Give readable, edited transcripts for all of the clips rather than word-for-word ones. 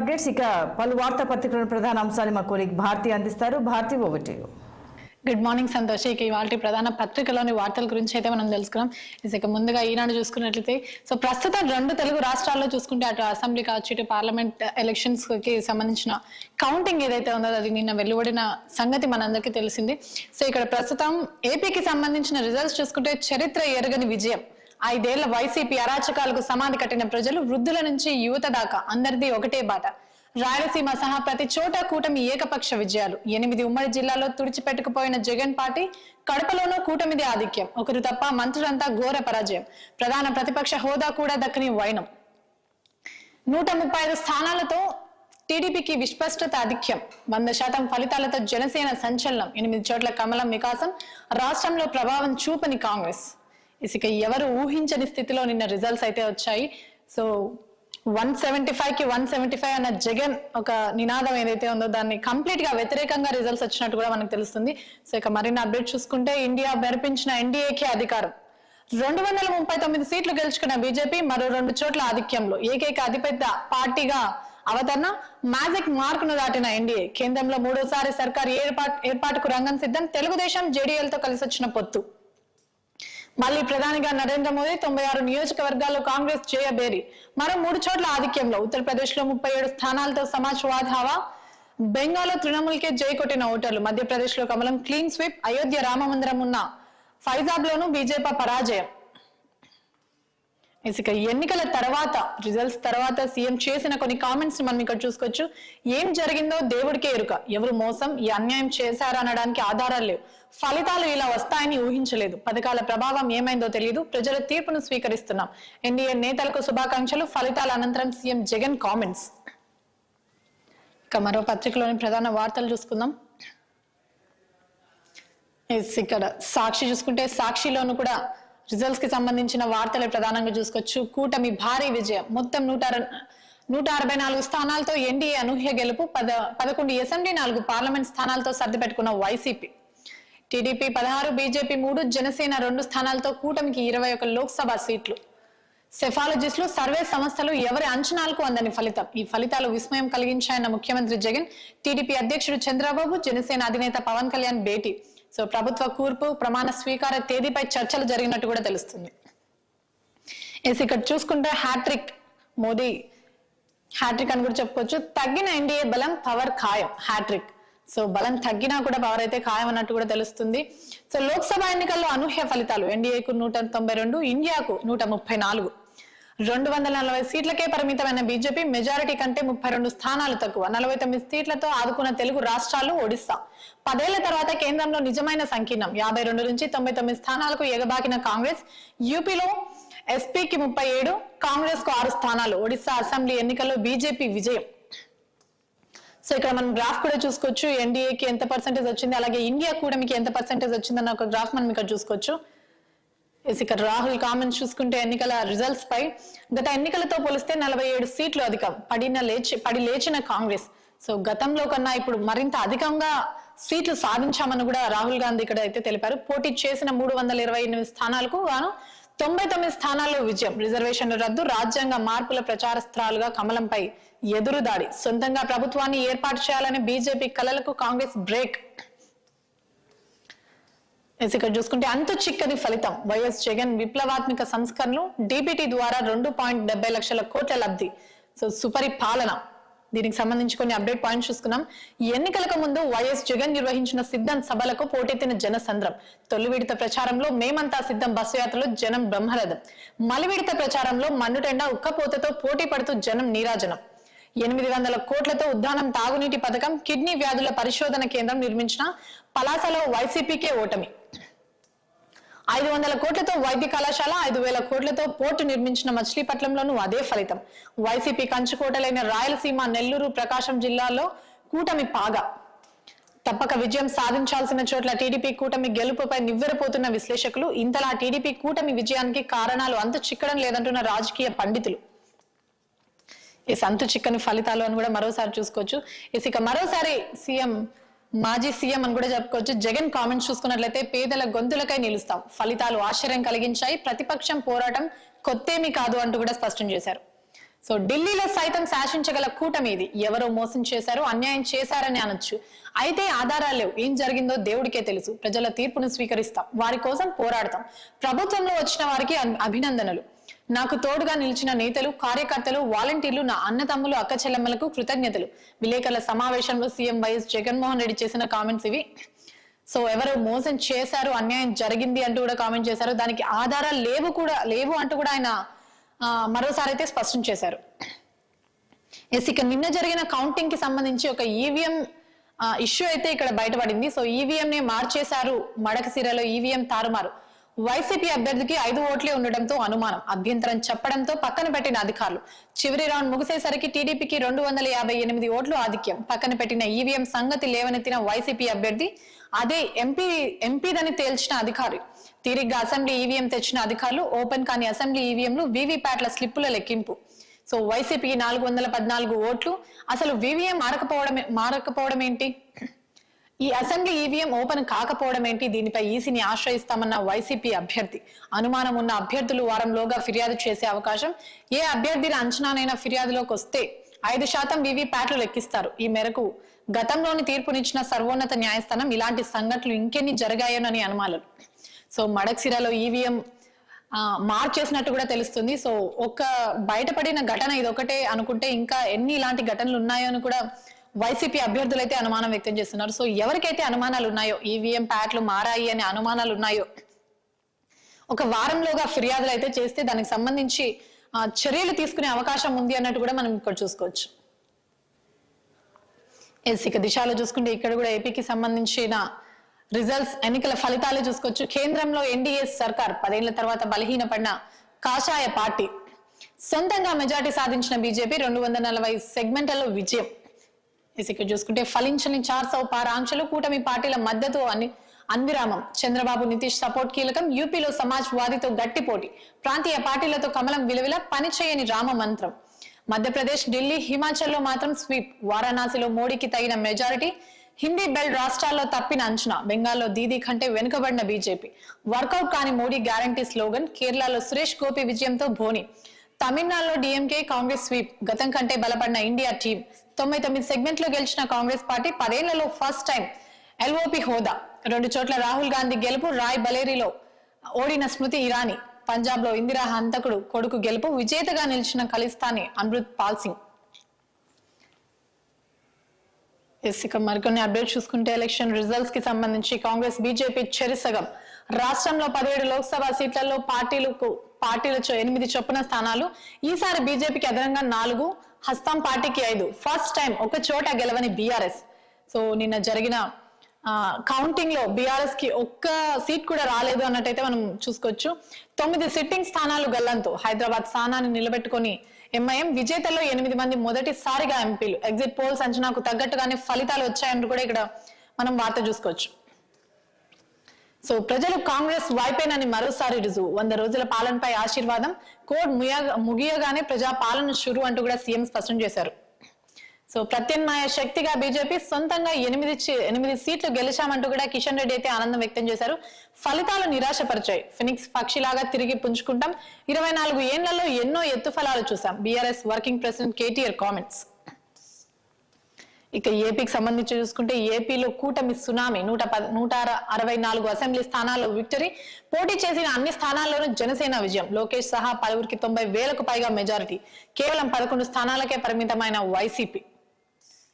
Updates ఇక పలు వార్తా పత్రికల ప్రధాన అంశాలు మా కొలీగ్ భారతి అందిస్తారు. Bharati, over to you. Good morning Santosh. ఇవాళ ప్రధాన పత్రికలోని వార్తల గురించి అయితే మనం తెలుసుకున్నాం. ఇక ముందుగా ఈనాడు చూసుకున్నట్లయితే ప్రస్తుతం రెండు తెలుగు రాష్ట్రాల్లో చూసుకుంటే అటు అసెంబ్లీ కావచ్చు ఇటు పార్లమెంట్ ఎలక్షన్స్ కి సంబంధించిన కౌంటింగ్ ఏదైతే ఉందో అది నిన్న వెలువడిన సంగతి మనందరికీ తెలిసింది. ఇక్కడ ప్రస్తుతం ఏపీకి సంబంధించిన రిజల్ట్స్ చూసుకుంటే చరిత్ర ఎరగని విజయం. 5 ఏళ్ల వైసీపీ అరాచకాలకు సమాధి కట్టిన ప్రజలు, వృద్ధుల నుంచి యువత దాకా అందరిది ఒకటే బాట. రాయలసీమ సహా ప్రతి చోట కూటమి ఏకపక్ష విజయాలు. 8 ఉమ్మడి జిల్లాలో తుడిచిపెట్టుకుపోయిన జగన్ పార్టీ, కడపలోనూ కూటమిదే ఆధిక్యం. ఒకరు తప్ప మంత్రులంతా ఘోర పరాజయం. ప్రధాన ప్రతిపక్ష హోదా కూడా దక్కని వైనం. 135 స్థానాలతో టీడీపీకి విస్పష్టత ఆధిక్యం. 100% ఫలితాలతో జనసేన సంచలనం. 8 చోట్ల కమలం వికాసం. రాష్ట్రంలో ప్రభావం చూపని కాంగ్రెస్. ఇక ఎవరు ఊహించని స్థితిలో నిన్న రిజల్ట్స్ అయితే వచ్చాయి. 175 కి 175 అన్న జగన్ ఒక నినాదం ఏదైతే ఉందో దాన్ని కంప్లీట్ గా వ్యతిరేకంగా రిజల్ట్స్ వచ్చినట్టు కూడా మనకు తెలుస్తుంది. ఇక మరిన్ని అప్డేట్ చూసుకుంటే ఇండియా మెరిపించిన ఎన్డీఏకి అధికారం. 239 సీట్లు గెలుచుకున్న బీజేపీ మరో 2 చోట్ల ఆధిక్యంలో. ఏకైక అతిపెద్ద పార్టీగా అవతరణ. మ్యాజిక్ మార్కును దాటిన ఎన్డీఏ. కేంద్రంలో 3వ సర్కారు ఏర్పాటుకు రంగం సిద్ధం. తెలుగుదేశం జేడీఎల్ తో కలిసి వచ్చిన పొత్తు. మళ్ళీ ప్రధానిగా నరేంద్ర మోదీ. 96 నియోజకవర్గాల్లో కాంగ్రెస్ జయబేరి. మరో 3 చోట్ల ఆధిక్యంలో. ఉత్తరప్రదేశ్ లో 37 స్థానాలతో సమాజ్వాద్ హవా. బెంగాల్లో తృణమూల్ కే జై కొట్టిన ఓటర్లు. మధ్యప్రదేశ్ లో కమలం క్లీన్ స్వీప్. అయోధ్య రామమందిరం ఉన్న ఫైజాబ్ లోను బీజేపీ పరాజయం. ఇక ఎన్నికల తర్వాత రిజల్ట్స్ తర్వాత సీఎం చేసిన కొన్ని కామెంట్స్ మనం ఇక్కడ చూసుకోవచ్చు. ఏం జరిగిందో దేవుడికే ఎరుక. ఎవరు మోసం ఈ అన్యాయం చేశారనడానికి ఆధారాలు లేవు. ఫలితాలు ఇలా వస్తాయని ఊహించలేదు. పథకాల ప్రభావం ఏమైందో తెలియదు. ప్రజల తీర్పును స్వీకరిస్తున్నాం. ఎన్డీఏ నేతలకు శుభాకాంక్షలు. ఫలితాల అనంతరం సీఎం జగన్ కామెంట్స్. ఇక మరో పత్రికలోని ప్రధాన వార్తలు చూసుకుందాం. ఇక్కడ సాక్షి చూసుకుంటే సాక్షిలోను కూడా రిజల్ట్స్ కి సంబంధించిన వార్తలే ప్రధానంగా చూసుకోవచ్చు. కూటమి భారీ విజయం. మొత్తం 164 స్థానాలతో ఎన్డీఏ అనూహ్య గెలుపు. 11 అసెంబ్లీ 4 పార్లమెంట్ స్థానాలతో సర్ది పెట్టుకున్న వైసీపీ. టీడీపీ 16, బీజేపీ 3, జనసేన 2 స్థానాలతో కూటమికి 21 లోక్సభ సీట్లు. సెఫాలజిస్టులు, సర్వే సంస్థలు ఎవరి అంచనాలకు అందని ఫలితం. ఈ ఫలితాలు విస్మయం కలిగించాయన్న ముఖ్యమంత్రి జగన్. టీడీపీ అధ్యక్షుడు చంద్రబాబు, జనసేన అధినేత పవన్ కళ్యాణ్ భేటీ. ప్రభుత్వ కూర్పు ప్రమాణ స్వీకార తేదీపై చర్చలు జరిగినట్టు కూడా తెలుస్తుంది. ఇక్కడ చూసుకుంటే హ్యాట్రిక్ మోదీ హ్యాట్రిక్ అని కూడా చెప్పుకోవచ్చు. తగ్గిన ఎన్డీఏ బలం, పవర్ ఖాయం. హ్యాట్రిక్. బలం తగ్గినా కూడా పవర్ అయితే ఖాయం అన్నట్టు కూడా తెలుస్తుంది. లోక్సభ ఎన్నికల్లో అనూహ్య ఫలితాలు. ఎన్డీఏకు 192, ఇండియాకు 134. 240 సీట్లకే పరిమితమైన బీజేపీ మెజారిటీ కంటే 32 స్థానాలు తక్కువ. 49 సీట్లతో ఆదుకున్న తెలుగు రాష్ట్రాలు, ఒడిశా. 10 ఏళ్ల తర్వాత కేంద్రంలో నిజమైన సంకీర్ణం. 52 నుంచి 99 స్థానాలకు ఎగబాకిన కాంగ్రెస్. యూపీలో ఎస్పీకి 37, కాంగ్రెస్ కు 6 స్థానాలు. ఒడిశా అసెంబ్లీ ఎన్నికల్లో బీజేపీ విజయం. ఇక్కడ మనం గ్రాఫ్ కూడా చూసుకోవచ్చు. ఎన్డీఏకి ఎంత పర్సెంటేజ్ వచ్చింది, అలాగే ఇండియా కూటమికి ఎంత పర్సెంటేజ్ వచ్చిందన్న ఒక గ్రాఫ్ మనం ఇక్కడ చూసుకోవచ్చు. ఇక్కడ రాహుల్ కామెంట్స్ చూసుకుంటే ఎన్నికల రిజల్ట్స్ పై గత ఎన్నికలతో పోలిస్తే 47 సీట్లు అధికం. పడి లేచిన కాంగ్రెస్. గతంలో కన్నా ఇప్పుడు మరింత అధికంగా సీట్లు సాధించామని కూడా రాహుల్ గాంధీ ఇక్కడ అయితే తెలిపారు. పోటీ చేసిన 328 స్థానాలకు గాను 99 స్థానాల్లో విజయం. రిజర్వేషన్ల రద్దు, రాజ్యాంగ మార్పుల ప్రచారస్త్రాలుగా కమలంపై ఎదురుదాడి. సొంతంగా ప్రభుత్వాన్ని ఏర్పాటు చేయాలని బీజేపీ కలలకు కాంగ్రెస్ బ్రేక్. ఇక్కడ చూసుకుంటే అంతు చిక్కని ఫలితం. వైఎస్ జగన్ విప్లవాత్మక సంస్కరణలు. డీబీటీ ద్వారా 2.70 లక్షల కోట్ల లబ్ధి. సుపరిపాలన. దీనికి సంబంధించి కొన్ని అప్డేట్ పాయింట్స్ చూసుకున్నాం. ఎన్నికలకు ముందు వైఎస్ జగన్ నిర్వహించిన సిద్ధం సభలకు పోటెత్తిన జనసంద్రం. తొలి విడత ప్రచారంలో మేమంతా సిద్ధం బస్సు యాత్రలో జనం బ్రహ్మరథం. మలి విడత ప్రచారంలో మన్నుటెండ ఉక్కపోతతో పోటీ పడుతూ జనం నీరాజనం. 800 కోట్లతో ఉద్దానం తాగునీటి పథకం. కిడ్నీ వ్యాధుల పరిశోధన కేంద్రం నిర్మించిన పలాసలో వైసీపీకే ఓటమి. 500 కోట్లతో వైద్య కళాశాల. 5,000 కోట్లతో పోర్టు నిర్మించిన మచిలీపట్నంలోనూ అదే ఫలితం. వైసీపీ కంచుకోటలైన రాయలసీమ, నెల్లూరు, ప్రకాశం జిల్లాలో కూటమి పాగా. తప్పక విజయం సాధించాల్సిన చోట్ల టీడీపీ కూటమి గెలుపుపై నివ్వెరపోతున్న విశ్లేషకులు. ఇంతలా టీడీపీ కూటమి విజయానికి కారణాలు అంతు చిక్కడం లేదంటున్న రాజకీయ పండితులు. అంతు చిక్కని ఫలితాలు అని కూడా మరోసారి చూసుకోవచ్చు. ఇక మరోసారి మాజీ సీఎం అని కూడా చెప్పుకోవచ్చు. జగన్ కామెంట్స్ చూసుకున్నట్లయితే పేదల గొంతులకై నిలుస్తాం. ఫలితాలు ఆశ్చర్యం కలిగించాయి. ప్రతిపక్షం పోరాటం కొత్తేమీ కాదు అంటూ కూడా స్పష్టం చేశారు. సో ఢిల్లీలో సైతం శాసించగల కూటమి ఇది. ఎవరో మోసం చేశారు, అన్యాయం చేశారని అనొచ్చు. అయితే ఆధారాలు లేవు. ఏం జరిగిందో దేవుడికే తెలుసు. ప్రజల తీర్పును స్వీకరిస్తాం, వారి కోసం పోరాడతాం. ప్రభుత్వంలో వచ్చిన వారికి అభినందనలు. నాకు తోడుగా నిలిచిన నేతలు, కార్యకర్తలు, వాలంటీర్లు, నా అన్నతమ్ములు, అక్క చెల్లెమ్మలకు కృతజ్ఞతలు. విలేకరుల సమావేశంలో సీఎం వైఎస్ జగన్మోహన్ రెడ్డి చేసిన కామెంట్స్ ఇవి. సో ఎవరు మోసం చేశారు, అన్యాయం జరిగింది అంటూ కూడా కామెంట్ చేశారు. దానికి ఆధారాలు లేవు అంటూ కూడా ఆయన మరోసారి అయితే స్పష్టం చేశారు. ఇక నిన్న జరిగిన కౌంటింగ్ కి సంబంధించి ఒక ఈవీఎం ఇష్యూ అయితే ఇక్కడ బయటపడింది. సో ఈవీఎం ని మార్చేశారు. మడకసిరలో ఈవీఎం తారుమారు. వైసీపీ అభ్యర్థికి 5 ఓట్లే ఉండడంతో అనుమానం. అభ్యంతరం చెప్పడంతో పక్కన పెట్టిన అధికారులు. చివరి రౌండ్ ముగిసేసరికి టీడీపీకి 258 ఓట్లు ఆధిక్యం. పక్కన పెట్టిన ఈవీఎం సంగతి లేవనెత్తిన వైసీపీ అభ్యర్థి అదే ఎంపీదని తేల్చిన అధికారి. తీరిగ్గా అసెంబ్లీ ఈవీఎం తెచ్చిన అధికారులు. ఓపెన్ కాని అసెంబ్లీ ఈవీఎంలు, వీవీప్యాట్ల స్లిప్పుల లెక్కింపు. సో వైసీపీకి 414 ఓట్లు. అసలు వీవీఎం మారకపోవడం ఏంటి? ఈ అసెంబ్లీ ఈవీఎం ఓపెన్ కాకపోవడం ఏంటి? దీనిపై ఈసీని ఆశ్రయిస్తామన్న వైసీపీ అభ్యర్థి. అనుమానం ఉన్న అభ్యర్థులు వారంలోగా ఫిర్యాదు చేసే అవకాశం. ఏ అభ్యర్థిని అంచనానైనా ఫిర్యాదులోకి వస్తే 5% వీవీప్యాట్లు లెక్కిస్తారు. ఈ మేరకు గతంలోని తీర్పునిచ్చిన సర్వోన్నత న్యాయస్థానం. ఇలాంటి సంఘటనలు ఇంకెన్ని జరిగాయోనని అనుమానాలు. సో మడక్సిరాలో ఈవీఎం మార్చేసినట్టు కూడా తెలుస్తుంది. సో ఒక బయటపడిన ఘటన ఇదొకటే అనుకుంటే ఇంకా ఎన్ని ఇలాంటి ఘటనలు ఉన్నాయో అని కూడా వైసీపీ అభ్యర్థులు అయితే అనుమానం వ్యక్తం చేస్తున్నారు. సో ఎవరికైతే అనుమానాలు ఉన్నాయో, ఈవీఎం ప్యాట్లు మారాయి అనే అనుమానాలు ఉన్నాయో, ఒక వారంలోగా ఫిర్యాదులు అయితే చేస్తే దానికి సంబంధించి చర్యలు తీసుకునే అవకాశం ఉంది అన్నట్టు కూడా మనం ఇక్కడ చూసుకోవచ్చు. ఇక దిశలో చూసుకుంటే ఇక్కడ కూడా ఏపీకి సంబంధించిన రిజల్ట్స్, ఎన్నికల ఫలితాలు చూసుకోవచ్చు. కేంద్రంలో ఎన్డీఏ సర్కార్ 10 ఏళ్ల తర్వాత బలహీనపడిన కాషాయ పార్టీ. సొంతంగా మెజార్టీ సాధించిన బీజేపీ 240 సెగ్మెంట్లలో విజయం. ఇక్కడ చూసుకుంటే ఫలించని 400 పార్ ఆంక్షలు. కూటమి పార్టీల మద్దతు అన్విరామం. చంద్రబాబు, నితీష్ సపోర్ట్ కీలకం. యూపీలో సమాజ్వాదీతో గట్టి పోటీ. ప్రాంతీయ పార్టీలతో కమలం విలువిల. పనిచేయని రామ మంత్రం. మధ్యప్రదేశ్, ఢిల్లీ, హిమాచల్లో మాత్రం స్వీప్. వారణాసిలో మోడీకి తగిన మెజారిటీ. హిందీ బెల్ట్ రాష్ట్రాల్లో తప్పిన అంచనా. బెంగాల్లో దీదీ కంటే వెనుకబడిన బీజేపీ. వర్కౌట్ కాని మోడీ గ్యారంటీ స్లోగన్. కేరళలో సురేష్ గోపి విజయంతో భోని. తమిళనాడులో డిఎంకే, కాంగ్రెస్ స్వీప్. గతం కంటే బలపడిన ఇండియా టీం. 99 సెగ్మెంట్లో గెలిచిన కాంగ్రెస్ పార్టీ 10 ఏళ్లలో ఫస్ట్ టైం ఎల్ఓపి హోదా. 2 చోట్ల రాహుల్ గాంధీ గెలుపు. రాయ్ బలేరీలో ఓడిన స్మృతి ఇరానీ. పంజాబ్ లో ఇందిరా హంతకుడు కొడుకు గెలుపు. విజేతగా నిలిచిన ఖలిస్తానీ అమృత్ పాల్ సింగ్. ఇక మరికొన్ని అప్డేట్ చూసుకుంటే ఎలక్షన్ రిజల్ట్స్ కి సంబంధించి కాంగ్రెస్ బీజేపీ చెరిసగం. రాష్ట్రంలో 17 లోక్సభ సీట్లలో పార్టీలకు 8 చొప్పున స్థానాలు. ఈసారి బీజేపీకి అదనంగా 4, హస్తం పార్టీకి 5. ఫస్ట్ టైం ఒక చోట గెలవని బీఆర్ఎస్. సో నిన్న జరిగిన కౌంటింగ్ లో బీఆర్ఎస్ కి ఒక్క సీట్ కూడా రాలేదు అన్నట్టయితే మనం చూసుకోవచ్చు. 9 సిట్టింగ్ స్థానాలు గల్లంతో. హైదరాబాద్ స్థానాన్ని నిలబెట్టుకొని ఎంఐఎం. విజేతల్లో 8 మంది మొదటిసారిగా ఎంపీలు. ఎగ్జిట్ పోల్స్ అంచనాకు తగ్గట్టుగానే ఫలితాలు వచ్చాయంటూ కూడా ఇక్కడ మనం వార్త చూసుకోవచ్చు. సో ప్రజలు కాంగ్రెస్ వైపేనని మరోసారి రుజువు. 100 రోజుల పాలనపై ఆశీర్వాదం. కోడ్ ముగియగానే ప్రజా పాలన షురు అంటూ కూడా సీఎం స్పష్టం చేశారు. సో ప్రత్యామ్నాయ శక్తిగా బీజేపీ. సొంతంగా 8 సీట్లు గెలిచామంటూ కూడా కిషన్ రెడ్డి అయితే ఆనందం వ్యక్తం చేశారు. ఫలితాలు నిరాశపరిచాయి. ఫినిక్స్ పక్షిలాగా తిరిగి పుంజుకుంటాం. 24 ఏళ్లలో ఎన్నో ఎత్తు ఫలాలు చూసాం. BRS working president KTR comments. ఇక ఏపీకి సంబంధించి చూసుకుంటే ఏపీలో కూటమి సునామీ. 164 అసెంబ్లీ స్థానాల్లో విక్టరీ. పోటీ చేసిన అన్ని స్థానాల్లోనూ జనసేన విజయం. లోకేష్ సహా పలువురికి 90,000కు పైగా మెజారిటీ. కేవలం 11 స్థానాలకే పరిమితమైన వైసీపీ.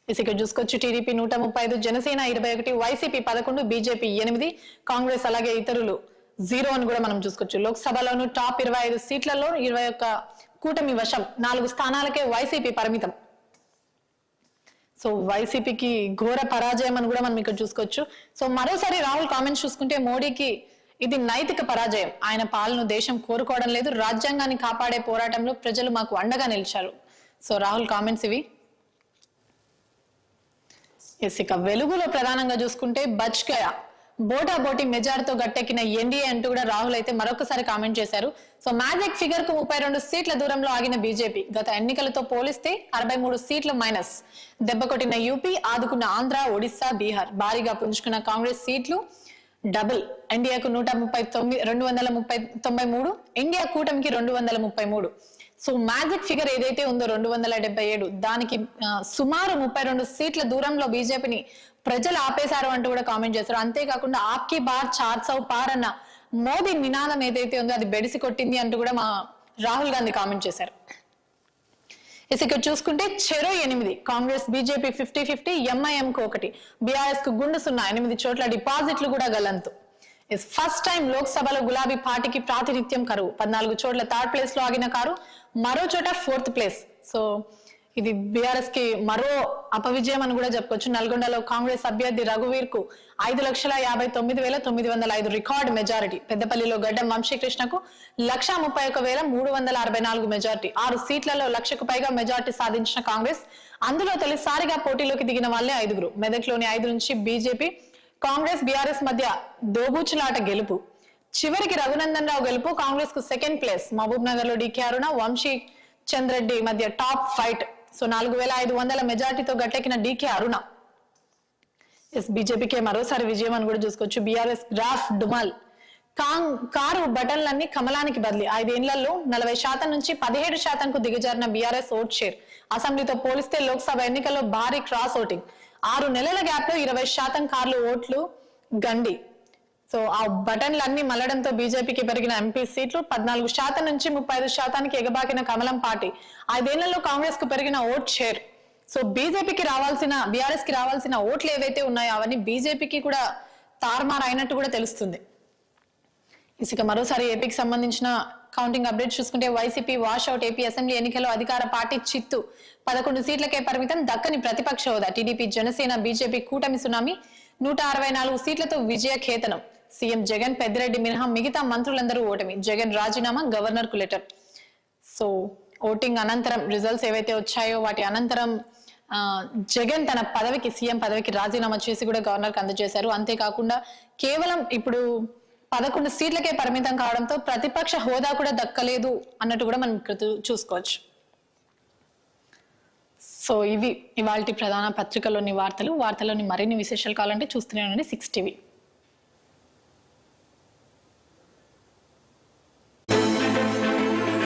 ఇక చూసుకోవచ్చు TDP 135, Janasena 21, YCP 11, BJP 8, Congress అలాగే ఇతరులు 0 అని కూడా మనం చూసుకోవచ్చు. లోక్సభలోను టాప్ 25 సీట్లలో 21 కూటమి వశం. 4 స్థానాలకే వైసీపీ పరిమితం. సో వైసీపీకి ఘోర పరాజయం అని కూడా మనం ఇక్కడ చూసుకోవచ్చు. సో మరోసారి రాహుల్ కామెంట్స్ చూసుకుంటే మోడీకి ఇది నైతిక పరాజయం. ఆయన పాలన దేశం కోరుకోవడం లేదు. రాజ్యాంగాన్ని కాపాడే పోరాటంలో ప్రజలు మాకు అండగా నిలిచారు. సో రాహుల్ కామెంట్స్ ఇవి. ఇక వెలుగులో ప్రధానంగా చూసుకుంటే బచ్ గయా. బోటాబోటి మెజార్టీతో గట్టెక్కిన ఎన్డీఏ అంటూ కూడా రాహుల్ అయితే మరొకసారి కామెంట్ చేశారు. సో మ్యాజిక్ ఫిగర్ కు 32 సీట్ల దూరంలో ఆగిన బీజేపీ. గత ఎన్నికలతో పోలిస్తే 63 సీట్లు మైనస్. దెబ్బకొట్టిన యూపీ, ఆదుకున్న ఆంధ్ర, ఒడిశా, బీహార్. భారీగా పుంజుకున్న కాంగ్రెస్ సీట్లు డబుల్. ఎన్డీఏకు 293, ఇండియా కూటమికి 233. సో మ్యాజిక్ ఫిగర్ ఏదైతే ఉందో 277 దానికి సుమారు 32 సీట్ల దూరంలో బీజేపీని ప్రజలు ఆపేశారు అంటూ కూడా కామెంట్ చేశారు. అంతేకాకుండా ఆప్కి బార్ 400 పార్ అన్న మోదీ నినాదం ఏదైతే ఉందో అది బెడిసి కొట్టింది అంటూ కూడా మా రాహుల్ గాంధీ కామెంట్ చేశారు. ఇక్కడ చూసుకుంటే చెరో 8 కాంగ్రెస్ బీజేపీ 50-50, ఎంఐఎం కు 1, బీఆర్ఎస్ కు గుండు 0, 8 చోట్ల డిపాజిట్లు కూడా గల్లంతు. ఫస్ట్ టైం లోక్సభలో గులాబీ పార్టీకి ప్రాతినిధ్యం కరువు, 14 చోట్ల థర్డ్ ప్లేస్ లో ఆగిన కారు, మరో చోట 4th ప్లేస్. సో ఇది బీఆర్ఎస్ కి మరో అపవిజయం అని కూడా చెప్పుకోవచ్చు. నల్గొండలో కాంగ్రెస్ అభ్యర్థి రఘువీర్ కు 5,59,905 రికార్డ్ మెజారిటీ, పెద్దపల్లిలో గడ్డం వంశీకృష్ణకు 131,364 మెజారిటీ, 6 సీట్లలో 1,00,000కు పైగా మెజారిటీ సాధించిన కాంగ్రెస్. అందులో తొలిసారిగా పోటీలోకి దిగిన వాళ్ళే 5. మెదక్లోని 5 నుంచి బీజేపీ, కాంగ్రెస్, బీఆర్ఎస్ మధ్య దోబూచులాట గెలుపు. చివరికి రఘునందన్ రావు గెలుపు, కాంగ్రెస్ కు 2nd ప్లేస్. మహబూబ్ నగర్ లో డీకే అరుణ, వంశీ చంద్రెడ్డి మధ్య టాప్ ఫైట్. సో 4,500 మెజార్టీతో గట్టెక్కిన డీకే అరుణ. బీజేపీకే మరోసారి విజయం అని కూడా చూసుకోవచ్చు. బీఆర్ఎస్ గ్రాఫ్ డుమాల్, కారు బటన్లన్నీ కమలానికి బదిలీ. 5 ఏళ్లలో 40% నుంచి 17%కు దిగజారిన బీఆర్ఎస్ ఓట్ షేర్. అసెంబ్లీతో పోలిస్తే లోక్సభ ఎన్నికల్లో భారీ క్రాస్ ఓటింగ్. 6 నెలల గ్యాప్ లో 20% కార్లు ఓట్లు గండి. సో ఆ బటన్లన్నీ మల్లడంతో బీజేపీకి పెరిగిన ఎంపీ సీట్లు 14% నుంచి 35%కి ఎగబాకిన కమలం పార్టీ. 5 ఏళ్లలో కాంగ్రెస్ కు పెరిగిన ఓట్ షేర్. సో బీఆర్ఎస్ కి రావాల్సిన ఓట్లు ఏవైతే ఉన్నాయో అవన్నీ బీజేపీకి కూడా తారుమారు అయినట్టు కూడా తెలుస్తుంది. ఇక మరోసారి ఏపీకి సంబంధించిన కౌంటింగ్ అప్డేట్ చూసుకుంటే YCP wash out. AP assembly ఎన్నికల్లో అధికార పార్టీ చిత్తు, 11 సీట్లకే పరిమితం, దక్కని ప్రతిపక్ష హోదా. టీడీపీ, జనసేన, బీజేపీ కూటమి సునామీ, 164 సీట్లతో విజయ ఖేతనం. సీఎం జగన్, పెద్దిరెడ్డి మినహా మిగతా మంత్రులందరూ ఓటమి. జగన్ రాజీనామా, గవర్నర్ కు లెటర్. సో ఓటింగ్ అనంతరం రిజల్ట్స్ ఏవైతే వచ్చాయో వాటి అనంతరం జగన్ తన సీఎం పదవికి రాజీనామా చేసి కూడా గవర్నర్ కి అందజేశారు. అంతేకాకుండా కేవలం ఇప్పుడు 11 సీట్లకే పరిమితం కావడంతో ప్రతిపక్ష హోదా కూడా దక్కలేదు అన్నట్టు కూడా మనం చూసుకోవచ్చు. సో ఇవి ఇవాల్టి ప్రధాన పత్రికలోని వార్తలోని మరిన్ని విశేషాలు కావాలంటే చూస్తూనే ఉండండి 6 TV.